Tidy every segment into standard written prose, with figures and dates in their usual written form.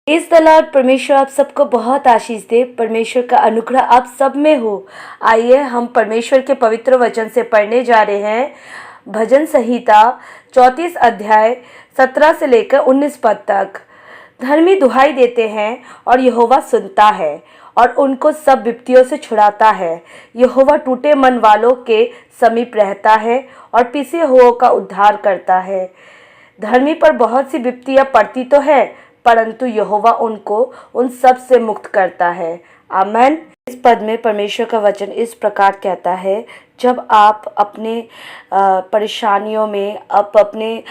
इस लॉर्ड परमेश्वर आप सबको बहुत आशीष दे। परमेश्वर का अनुग्रह आप सब में हो। आइए हम परमेश्वर के पवित्र वचन से पढ़ने जा रहे हैं। भजन संहिता 34 अध्याय 17 से लेकर 19 पद तक। धर्मी दुहाई देते हैं और यहोवा सुनता है और उनको सब विपत्तियों से छुड़ाता है। यहोवा टूटे मन वालों के समीप रहता है और पिसे हुओं का उद्धार करता है। धर्मी पर बहुत सी विपत्तियां पड़ती तो है, परंतु यहोवा उनको उन सब से मुक्त करता है। आमेन। इस पद में परमेश्वर का वचन इस प्रकार कहता है, जब आप अपने परेशानियों में, आप अपने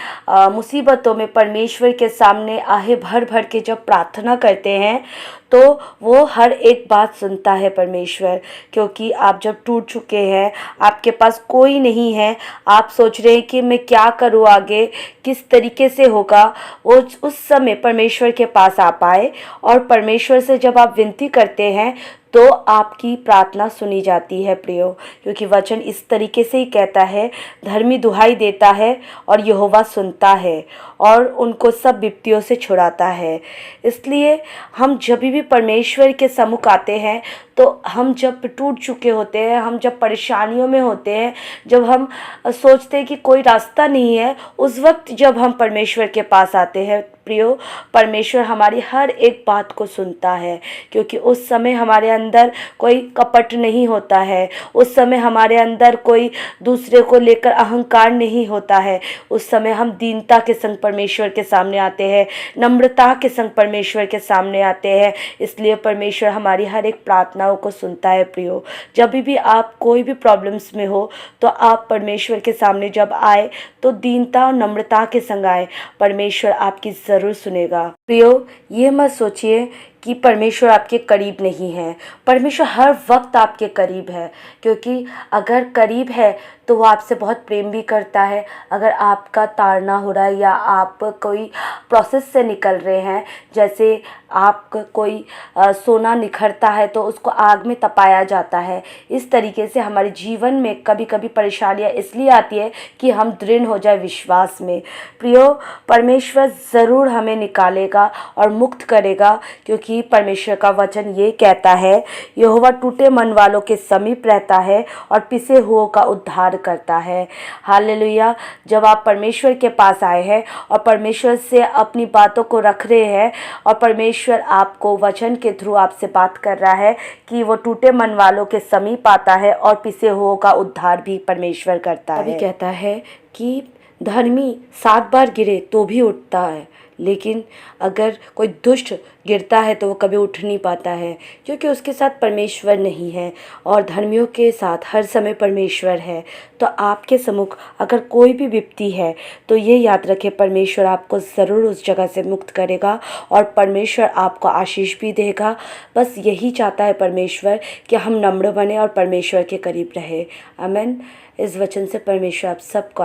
मुसीबतों में परमेश्वर के सामने आहे भर भर के जब प्रार्थना करते हैं तो वो हर एक बात सुनता है परमेश्वर। क्योंकि आप जब टूट चुके हैं, आपके पास कोई नहीं है, आप सोच रहे हैं कि मैं क्या करूँ आगे, किस तरीके से होगा, वो उस समय परमेश्वर के पास आ पाए और परमेश्वर से जब आप विनती करते हैं तो आपकी प्रार्थना सुनी जाती है प्रियो। क्योंकि वचन इस तरीके से ही कहता है, धर्मी दुहाई देता है और यहोवा सुनता है और उनको सब विपत्तियों से छुड़ाता है। इसलिए हम जब भी परमेश्वर के सम्मुख आते हैं तो हम जब टूट चुके होते हैं, हम जब परेशानियों में होते हैं, जब हम सोचते हैं कि कोई रास्ता नहीं है, उस वक्त जब हम परमेश्वर के पास आते हैं प्रियो, परमेश्वर हमारी हर एक बात को सुनता है। क्योंकि उस समय हमारे अंदर कोई कपट नहीं होता है, उस समय हमारे अंदर कोई दूसरे को लेकर अहंकार नहीं होता है। उस समय हम दीनता के संग परमेश्वर के सामने आते हैं, नम्रता के संग परमेश्वर के सामने आते हैं। इसलिए परमेश्वर हमारी हर एक प्रार्थनाओं को सुनता है प्रियो। जब भी आप कोई भी प्रॉब्लम्स में हो तो आप परमेश्वर के सामने जब आए तो दीनता और नम्रता के संग आए, परमेश्वर आपकी ज़रूर सुनेगा। प्रियो, ये मत सोचिए कि परमेश्वर आपके करीब नहीं है। परमेश्वर हर वक्त आपके करीब है। क्योंकि अगर करीब है तो वो आपसे बहुत प्रेम भी करता है। अगर आपका ताड़ना हो रहा है या आप कोई प्रोसेस से निकल रहे हैं, जैसे आप कोई सोना निखरता है तो उसको आग में तपाया जाता है, इस तरीके से हमारे जीवन में कभी कभी परेशानियां इसलिए आती है कि हम दृढ़ हो जाए विश्वास में। प्रियो, परमेश्वर ज़रूर हमें निकालेगा और मुक्त करेगा। क्योंकि परमेश्वर का वचन ये कहता है, यहोवा टूटे मन वालों के समीप रहता है और पिसे हुओं का उद्धार करता है। हालेलुया। जब आप परमेश्वर के पास आए हैं और परमेश्वर से अपनी बातों को रख रहे हैं और परमेश्वर आपको वचन के थ्रू आपसे बात कर रहा है कि वो टूटे मन वालों के समीप आता है और पिसे हुओं का उद्धार भी परमेश्वर करता है। अभी कहता है कि धर्मी 7 बार गिरे तो भी उठता है, लेकिन अगर कोई दुष्ट गिरता है तो वो कभी उठ नहीं पाता है, क्योंकि उसके साथ परमेश्वर नहीं है। और धर्मियों के साथ हर समय परमेश्वर है। तो आपके सम्मुख अगर कोई भी विपत्ति है तो ये याद रखें, परमेश्वर आपको ज़रूर उस जगह से मुक्त करेगा और परमेश्वर आपको आशीष भी देगा। बस यही चाहता है परमेश्वर कि हम नम्र बने और परमेश्वर के करीब रहे। आमीन। इस वचन से परमेश्वर आप सबको